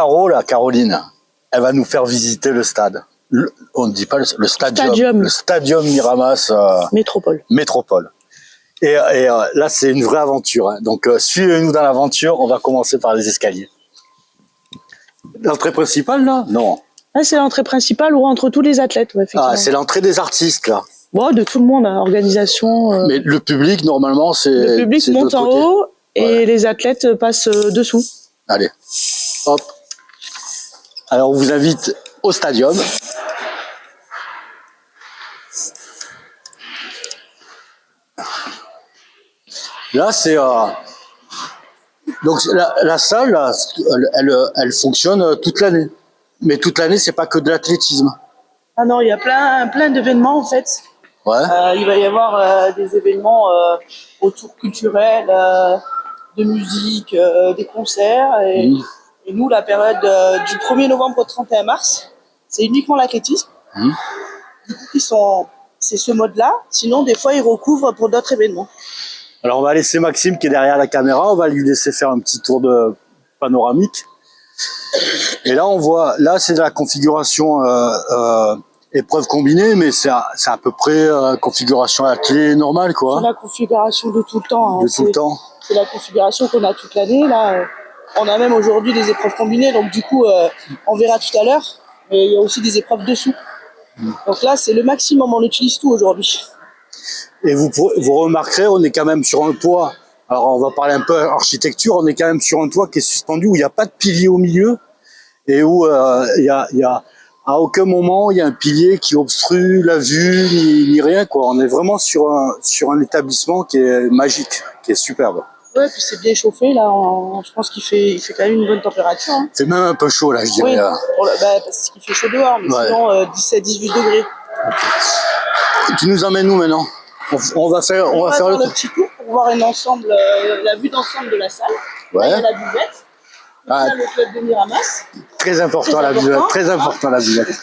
Caro, là, Caroline, elle va nous faire visiter le stade. On ne dit pas le stadium. Le stadium Miramas Métropole. Et là, c'est une vraie aventure. Hein. Donc, suivez-nous dans l'aventure. On va commencer par les escaliers. L'entrée principale, là? Non. Ah, c'est l'entrée principale ou entre tous les athlètes, ouais, effectivement. Ah, c'est l'entrée des artistes, là. Bon, de tout le monde, hein, organisation. Mais le public, normalement, c'est... Le public monte en haut et les athlètes passent dessous. Allez, hop. Alors, on vous invite au stadium. Là, c'est... Donc, la salle, là, elle fonctionne toute l'année. Mais toute l'année, c'est pas que de l'athlétisme. Ah non, il y a plein d'événements, en fait. Ouais. Il va y avoir des événements autour culturels, de musique, des concerts. Et nous, la période du 1er novembre au 31 mars, c'est uniquement l'athlétisme. Du coup, c'est ce mode-là. Sinon, des fois, ils recouvrent pour d'autres événements. Alors, on va laisser Maxime qui est derrière la caméra. On va lui laisser faire un petit tour de panoramique. Et là, on voit, là, c'est la configuration épreuve combinée, mais c'est à peu près configuration athlée normale, quoi. C'est la configuration de tout le temps. Hein. De tout le temps. C'est la configuration qu'on a toute l'année. Là, on a même aujourd'hui des épreuves combinées, donc du coup, on verra tout à l'heure. Mais il y a aussi des épreuves dessous. Donc là, c'est le maximum. On utilise tout aujourd'hui. Et vous remarquerez, on est quand même sur un toit. Alors, on va parler un peu architecture. On est quand même sur un toit qui est suspendu, où il n'y a pas de pilier au milieu et où il y a à aucun moment il y a un pilier qui obstrue la vue ni rien, quoi. On est vraiment sur un établissement qui est magique, qui est superbe. Ouais, puis c'est bien chauffé là. Je pense qu'il fait quand même une bonne température. Hein. C'est même un peu chaud là, je dirais. Oui, parce qu'il fait chaud dehors, mais sinon 17-18 degrés. Tu nous emmènes où maintenant? On va faire le petit tour pour voir la vue d'ensemble de la salle. Ouais. Là, il y a la buvette. Là, le club de Miramas. Très important la buvette. Très important la buvette.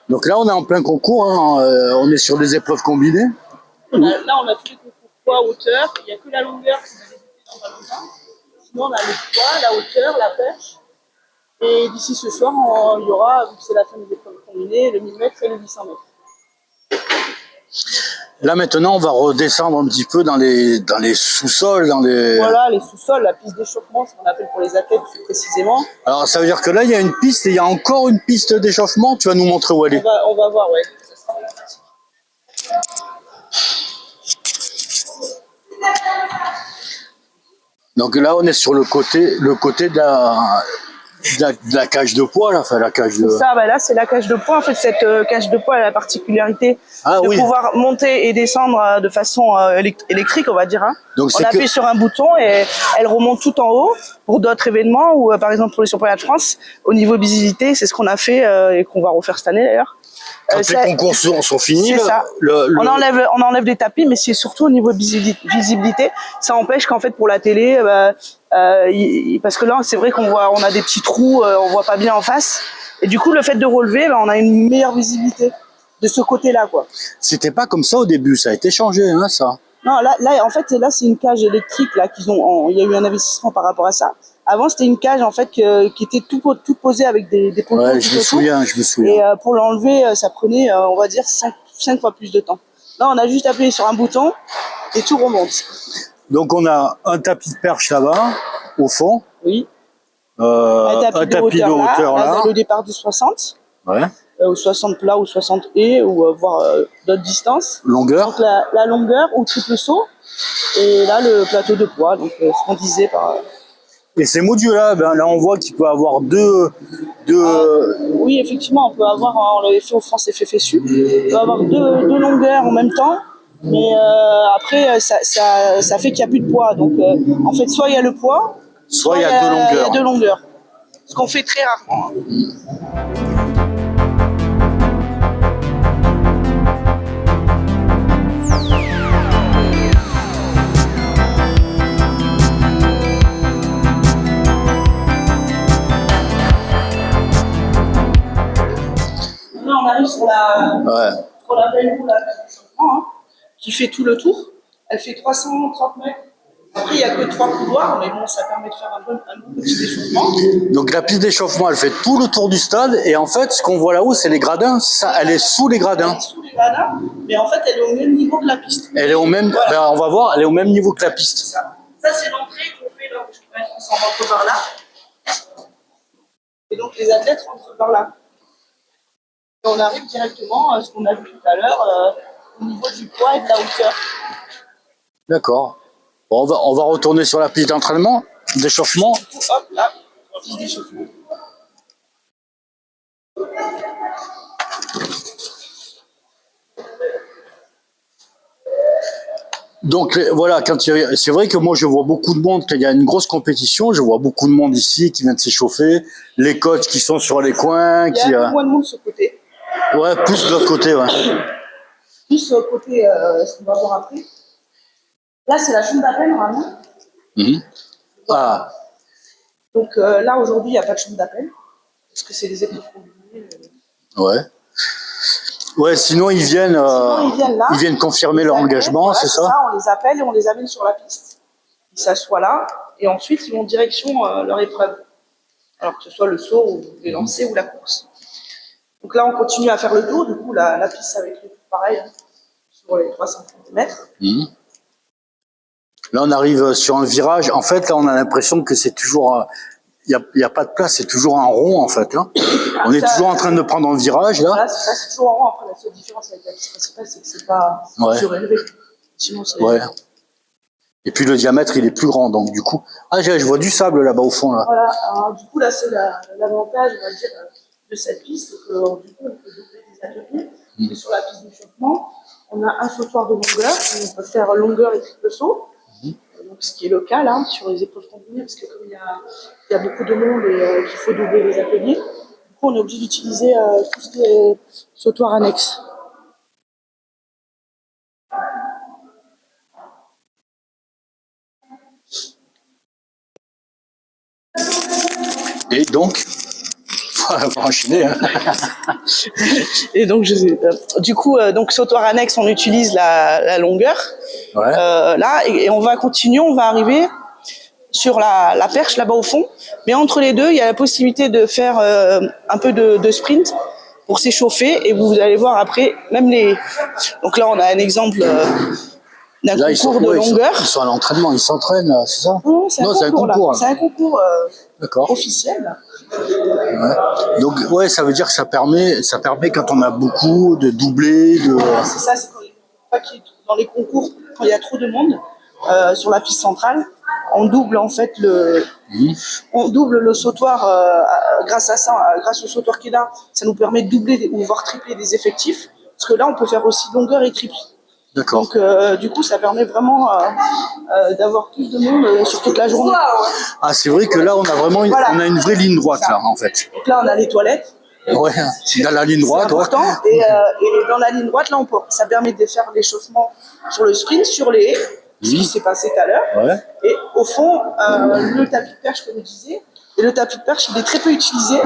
Donc là, on est en plein concours. Hein. On est sur des épreuves combinées. Là, on a tous les concours poids, hauteur. Il n'y a que la longueur qui va débuter dans pas longtemps. Sinon, on a le poids, la hauteur, la perche. Et d'ici ce soir, il y aura, vu que c'est la fin des épreuves combinées, le 1000 mètres et le 800 mètres. Là maintenant, on va redescendre un petit peu dans les sous-sols, Voilà, les sous-sols, la piste d'échauffement, ce qu'on appelle pour les athlètes plus précisément. Alors ça veut dire que là, il y a une piste et il y a encore une piste d'échauffement. Tu vas nous montrer où elle est. On va voir, ouais. Donc là, on est sur le côté de la cage de poids, là, enfin la cage de... C'est ça, là c'est la cage de poids. En fait, cette cage de poids a la particularité de pouvoir monter et descendre de façon électrique, on va dire. Hein. Donc, on appuie sur un bouton et elle remonte tout en haut pour d'autres événements ou par exemple pour les championnats de France. Au niveau visibilité, c'est ce qu'on a fait et qu'on va refaire cette année d'ailleurs. Quand les concours sont finis, c'est ça. On enlève des tapis, mais c'est surtout au niveau visibilité. Ça empêche qu'en fait pour la télé, parce que là c'est vrai on a des petits trous, on voit pas bien en face. Et du coup le fait de relever, on a une meilleure visibilité de ce côté-là, quoi. C'était pas comme ça au début, ça a été changé, hein, ça. Non, là en fait c'est une cage électrique là il y a eu un investissement par rapport à ça. Avant, c'était une cage en fait qui était tout posée avec des pontons. Ouais, je me souviens. Et pour l'enlever, ça prenait, on va dire, 5 fois plus de temps. Là, on a juste appuyé sur un bouton et tout remonte. Donc, on a un tapis de perche là-bas, au fond. Oui. Un tapis de hauteur là. Le départ du 60. Ouais. Ou 60 plat ou 60 haies ou voire d'autres distances. Longueur. Donc la longueur ou triple saut. Et là, le plateau de poids. Donc, ce qu'on disait par... Et ces modules-là, là on voit qu'il peut avoir deux... Oui, effectivement, on peut avoir, on l'avait fait au France FFSU, on peut avoir deux longueurs en même temps, mais après, ça fait qu'il n'y a plus de poids. Donc, en fait, soit il y a le poids, soit il y a deux longueurs. Ce qu'on fait très rarement. On arrive sur ce qu'on appelle nous la cage d'échauffement, qui fait tout le tour. Elle fait 330 mètres Après, il n'y a que 3 couloirs, mais bon, ça permet de faire un bon petit échauffement. Donc la piste d'échauffement, elle fait tout le tour du stade et en fait, ce qu'on voit là-haut, c'est les gradins. Ça, elle est sous les gradins. Elle est sous les gradins, mais en fait, elle est au même niveau que la piste. Elle est au même. Voilà. Ben, on va voir, elle est au même niveau que la piste. Ça, c'est l'entrée qu'on fait là. On s'en rentre par là. Et donc les athlètes rentrent par là. Et on arrive directement à ce qu'on a vu tout à l'heure, au niveau du poids et de la hauteur. D'accord. Bon, on va retourner sur la piste d'entraînement, d'échauffement. Hop, là, piste d'échauffement. Donc voilà, c'est vrai que moi je vois beaucoup de monde, quand il y a une grosse compétition, je vois beaucoup de monde ici qui vient de s'échauffer, les coachs qui sont sur les coins. Il y a un peu moins de monde de ce côté. Ouais, plus de l'autre côté, ouais. Plus côté, ce qu'on va voir après. Là, c'est la chambre d'appel, normalement. Ah. Donc là, aujourd'hui, il n'y a pas de chambre d'appel, parce que c'est des épreuves combinées. Ouais. Ouais, sinon ils viennent là. Ils viennent confirmer leur engagement, voilà, c'est ça? On les appelle et on les amène sur la piste. Ils s'assoient là, et ensuite, ils vont en direction leur épreuve. Alors que ce soit le saut, ou les lancers, ou la course. Donc là, on continue à faire le tour. Du coup, la piste, ça va être pareil, hein, sur les 300 mètres. Là, on arrive sur un virage. En fait, là, on a l'impression que c'est toujours... Il n'y a pas de place, c'est toujours un rond, en fait. Hein. On est toujours en train de prendre un virage, là. Voilà, c'est ça, c'est toujours en rond. Après, la seule différence avec la piste principale, c'est que c'est pas surélevé. Sinon, c'est... Ouais. Et puis, le diamètre, il est plus grand, donc du coup... Ah, je vois du sable, là-bas, au fond, là. Voilà, alors, du coup, là, c'est l'avantage, on va dire, de cette piste, c'est que, du coup, on peut doubler des ateliers. Et sur la piste d'échauffement, on a un sautoir de longueur, on peut faire longueur et triple saut. Donc, ce qui est le cas là sur les épreuves combinées, parce que comme il y a beaucoup de monde et qu'il faut doubler les ateliers, du coup on est obligé d'utiliser tout ce qui est sautoir annexe. Et donc, on va enchaîner. Hein. Et donc, du coup, donc sautoir annexe, on utilise la longueur. Ouais. Là, et on va continuer, on va arriver sur la perche là-bas au fond. Mais entre les deux, il y a la possibilité de faire un peu de sprint pour s'échauffer. Et vous allez voir après, même les... Donc là, on a un exemple d'un concours de longueur. Ils sont à l'entraînement, ils s'entraînent, c'est ça? Non, c'est un concours. C'est un concours officiel. Ouais. Donc, ouais, ça veut dire que ça permet quand on a beaucoup de doubler, de... C'est ça, c'est dans les concours, quand il y a trop de monde, sur la piste centrale, on double en fait on double le sautoir grâce à ça, grâce au sautoir qui est là, ça nous permet de doubler ou voire tripler des effectifs, parce que là on peut faire aussi longueur et triple. D'accord. Donc du coup ça permet vraiment d'avoir plus de monde sur toute la journée. Ah, c'est vrai que là on a vraiment on a une vraie ligne droite là en fait. Donc là on a les toilettes. Ouais, dans la ligne droite. C'est important. Ouais. Et dans la ligne droite, là, ça permet de faire l'échauffement sur le sprint, sur les haies, ce qui s'est passé tout à l'heure. Ouais. Et au fond, le tapis de perche, comme je disais, et le tapis de perche, il est très peu utilisé.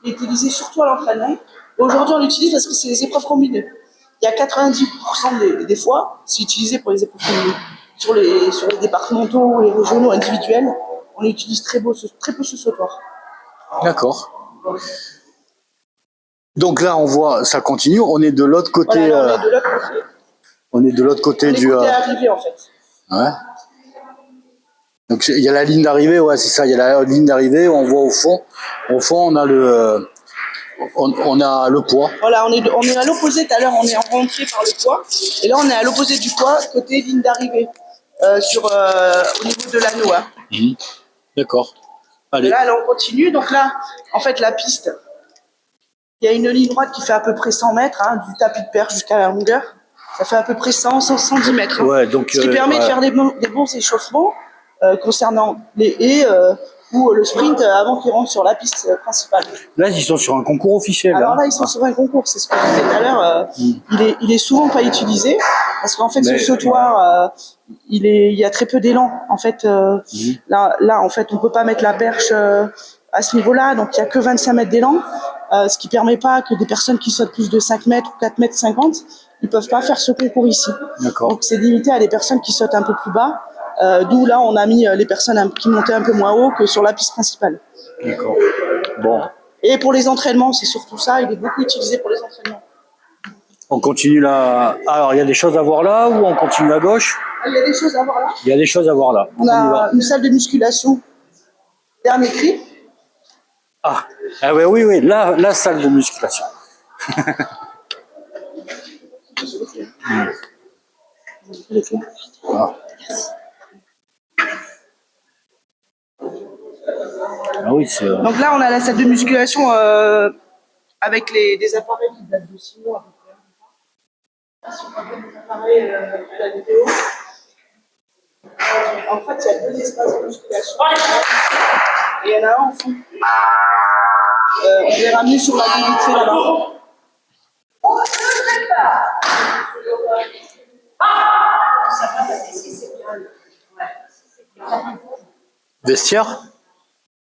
Il est utilisé surtout à l'entraînement. Aujourd'hui, on l'utilise parce que c'est les épreuves combinées. Il y a 90% des fois, c'est utilisé pour les épreuves combinées. Sur les départementaux, les régionaux, individuels, on utilise très peu ce sautoir. D'accord. Donc là, on voit, ça continue. On est de l'autre côté. Voilà, on est de l'autre côté. On est de l'autre côté du. Côté arrivée en fait. Ouais. Donc il y a la ligne d'arrivée, ouais, c'est ça. Il y a la ligne d'arrivée. On voit au fond. Au fond, on a le. On a le poids. Voilà, on est à l'opposé. Tout à l'heure, on est rentré par le poids. Et là, on est à l'opposé du poids, côté ligne d'arrivée, au niveau de l'anneau. Hein. D'accord. Allez. Et là, on continue. Donc là, en fait, la piste. Il y a une ligne droite qui fait à peu près 100 mètres, hein, du tapis de perche jusqu'à la longueur. Ça fait à peu près 110 mètres. Hein. Ouais, donc, ce qui permet de faire des bons échauffements concernant les haies ou le sprint avant qu'ils rentrent sur la piste principale. Là, ils sont sur un concours officiel. Alors là, ils sont sur un concours. C'est ce que je disais tout à l'heure. Il est souvent pas utilisé parce qu'en fait, ce sautoir, il y a très peu d'élan. En fait, là, en fait, on peut pas mettre la perche à ce niveau-là. Donc, il y a que 25 mètres d'élan. Ce qui permet pas que des personnes qui sautent plus de 5 mètres ou 4 mètres 50, ils peuvent pas faire ce concours ici. D'accord. Donc c'est limité à des personnes qui sautent un peu plus bas D'où là, on a mis les personnes qui montaient un peu moins haut que sur la piste principale. D'accord. Bon, Et pour les entraînements, c'est surtout ça, il est beaucoup utilisé pour les entraînements. on continue là. Alors, il y a des choses à voir là ou on continue à gauche? Il y a des choses à voir là. Il y a des choses à voir là. On y a va. une salle de musculation, dernier cri. Ah ouais, oui, oui, là, la salle de musculation. Ah. Ah oui, c'est. Donc là, on a la salle de musculation avec des appareils qui datent de 6 mois à peu près. Là, si on regarde les appareils à la vidéo, en fait, il y a 2 espaces de musculation. Et il y en a un en fond. On les ramener sur la vite là-bas. Vestiaire?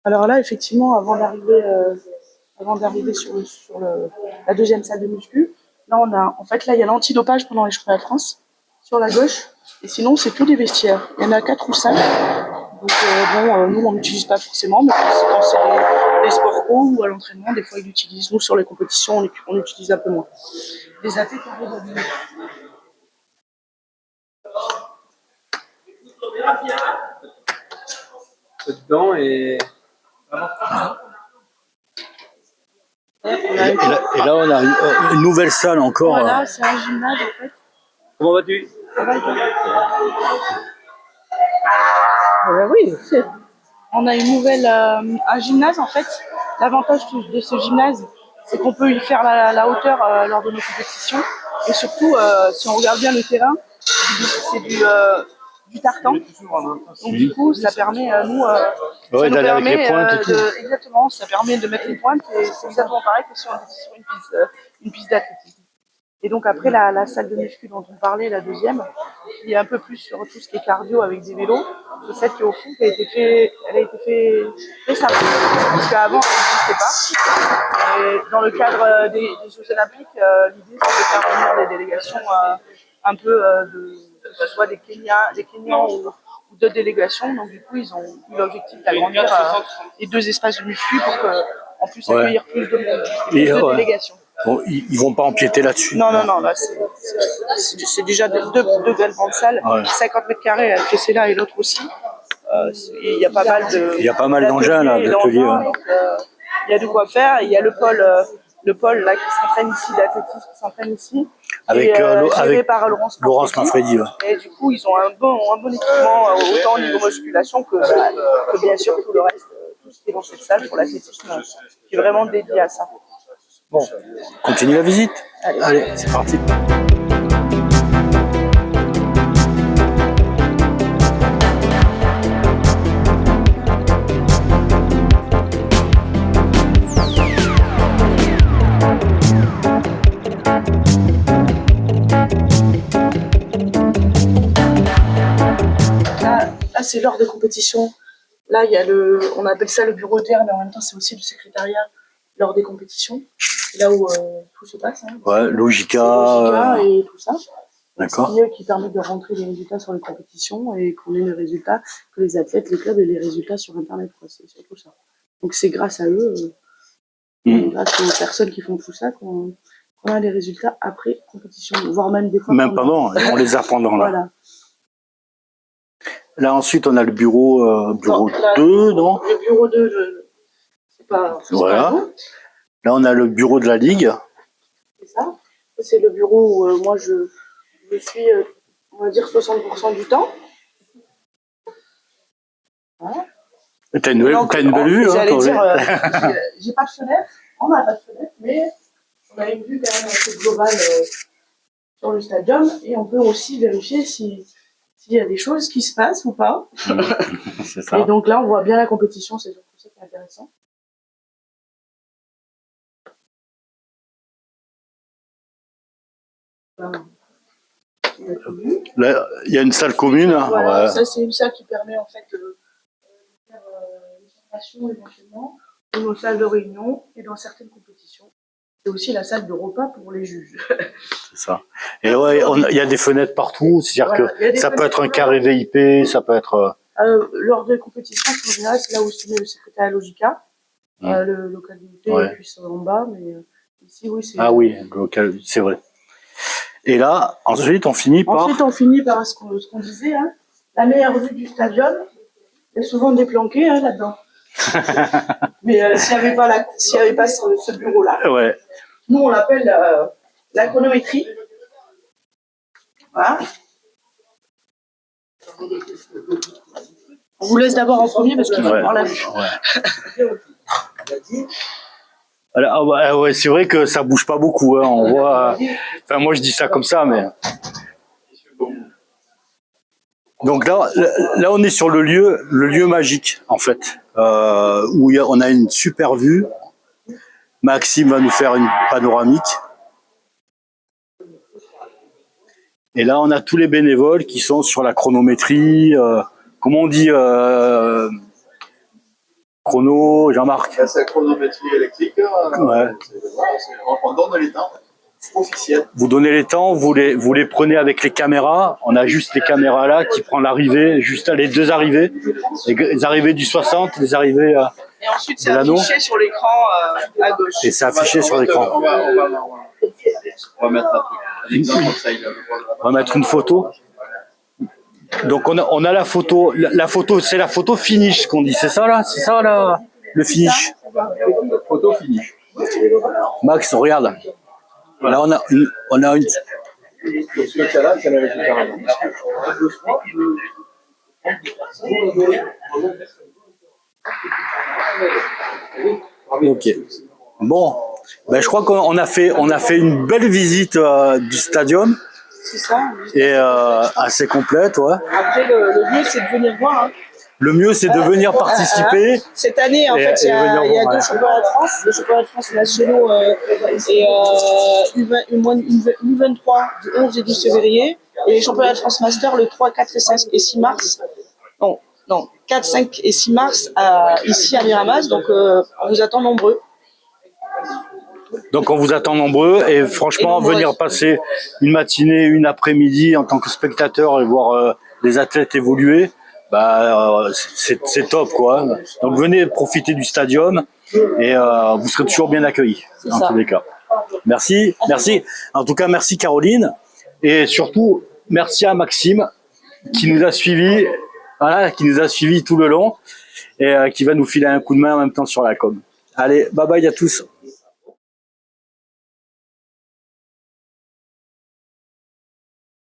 Alors là, effectivement, avant d'arriver sur la deuxième salle de muscu, là, là, il y a l'antidopage pendant les championnats de France sur la gauche. Et sinon, c'est tous des vestiaires. Il y en a 4 ou 5. Donc, nous, on n'utilise pas forcément, mais quand c'est des sports pro ou à l'entraînement, des fois, ils l'utilisent. Nous, sur les compétitions, on utilise un peu moins. Les athlètes arrivent à venir. Dedans et Et là, on a une nouvelle salle encore. Voilà, c'est un gymnase en fait. comment vas-tu? Ça va, toi oui, c'est. On a une nouvelle, un gymnase en fait. L'avantage de ce gymnase, c'est qu'on peut y faire la hauteur lors de nos compétitions. Et surtout, si on regarde bien le terrain, c'est du tartan. Donc du coup, ça permet, nous, ça nous d'aller avec les permet pointes et tout. exactement, ça permet de mettre les pointes et c'est exactement pareil que si on était sur une piste d'athlétisme. Et donc après la salle de muscu dont on parlait, la deuxième, qui est un peu plus sur tout ce qui est cardio avec des vélos, c'est celle qui au fond elle a été faite récemment. Parce qu'avant elle n'existait pas. Et dans le cadre des Jeux Olympiques, l'idée c'est de faire venir des délégations un peu que ce soit des Kenyans ou d'autres délégations. Donc du coup ils ont eu l'objectif d'agrandir les 2 espaces de muscu pour qu'en plus accueillir plus de monde, plus de délégations. Bon, ils vont pas empiéter là-dessus. Non, là c'est déjà deux belles grandes salles, 50 mètres carrés, elle fait celle-là et l'autre aussi. Il y a pas mal Il y a pas mal d'engins là, d'ateliers. Il y a de quoi faire. Il y a le pôle là qui s'entraîne ici, d'athlétisme qui s'entraîne ici. Avec, géré par Laurence Manfredi. Et du coup, ils ont un bon équipement, autant au niveau musculation que bien sûr tout le reste, tout ce qui est dans cette salle pour l'athlétisme, qui est vraiment dédié à ça. Bon, continue la visite. Allez, c'est parti. Là, c'est l'heure de compétition. Là, il y a on appelle ça le bureau d'air, mais en même temps, c'est aussi le secrétariat lors des compétitions. C'est là où tout se passe. Hein. Ouais, Logica et tout ça. D'accord. C'est eux qui permettent de rentrer les résultats sur les compétitions et qu'on ait les résultats, que les athlètes, les clubs aient les résultats sur Internet. C'est surtout ça. Donc c'est grâce à eux, grâce aux personnes qui font tout ça, qu'on a les résultats après compétition, voire même des fois. Même pas bon, on les a pendant là. Voilà. Là ensuite on a le bureau 2, non? Le bureau 2, c'est pas. Voilà. Pas là on a le bureau de la Ligue. C'est ça. C'est le bureau où moi je suis, on va dire, 60% du temps. Voilà. T'as une belle vue, j'allais dire, j'ai pas de fenêtre, on n'a pas de fenêtre, mais on a une vue quand même assez globale sur le stadium et on peut aussi vérifier s'il y a des choses qui se passent ou pas. C'est ça. Et donc là, on voit bien la compétition, c'est surtout ça qui est intéressant. Là, il y a une salle commune. Voilà, ouais. Ça c'est une salle qui permet en fait de faire les formations éventuellement dans nos salles de réunion et dans certaines compétitions. c'est aussi la salle de repas pour les juges. C'est ça. Et ouais, il y a des fenêtres partout, c'est-à-dire Voilà, il y a que des ça peut fenêtres être un carré VIP, ça peut être... lors des compétitions, en général, c'est là où se met le secrétaire Logica, le local d'unité, Ouais. et puis c'est en bas, mais ici, oui, c'est... Ah oui, le local, c'est vrai. Et là, ensuite, on finit par... Ensuite, on finit par ce qu'on disait, hein, la meilleure vue du stadium. Il y a souvent des planqués hein, là-dedans. Mais s'il n'y avait pas ce bureau-là, Ouais. nous, on l'appelle la chronométrie. Voilà. On vous laisse d'abord en premier parce qu'il faut voir la vue. Alors, ouais, c'est vrai que ça bouge pas beaucoup. Hein. On voit. Enfin, moi, je dis ça comme ça, mais. Donc là, on est sur le lieu magique, en fait, où on a une super vue. Maxime va nous faire une panoramique. Et là, on a tous les bénévoles qui sont sur la chronométrie. Comment on dit chrono, Jean-Marc? C'est la chronométrie électrique. Ouais. On donne les temps officiels. Vous donnez les temps, vous les prenez avec les caméras. On a juste les caméras là qui prend l'arrivée, juste les deux arrivées. Les arrivées du 60, les arrivées Et ensuite, c'est de l'anneau. affiché sur l'écran à gauche. Et c'est affiché sur l'écran. On va mettre un truc. Un exemple comme ça, il va le voir. On va mettre une photo. Donc on a la photo. La photo, c'est la photo finish qu'on dit. C'est ça là? C'est ça là? Le finish. Photo finish. Max, regarde. Là on a une. Ce que tu as là, c'est avec le carrément. Ok. Bon, ben, je crois qu'on a fait une belle visite du stadium C'est ça. et assez complète, ouais. Après, le mieux, c'est de venir voir. Hein. Le mieux, c'est de venir participer. Cette année, en Et- fait, il y et a venir voir, deux ouais. championnats de France, le championnat de France nationaux et U23 du 11 et 12 février, et les championnats de France Master le 3, 4 et 5 et 6 mars. Non, 4, 5 et 6 mars ici à Miramas, donc on vous attend nombreux. Donc on vous attend nombreux et franchement, Et nombreuses. venir passer une matinée, une après-midi en tant que spectateur et voir les athlètes évoluer, bah c'est top quoi. Donc venez profiter du stadium et vous serez toujours bien accueillis en tous les cas. Merci. En tout cas, merci Caroline et surtout merci à Maxime qui nous a suivis, voilà, qui nous a suivis tout le long et qui va nous filer un coup de main en même temps sur la com. Allez, bye bye à tous.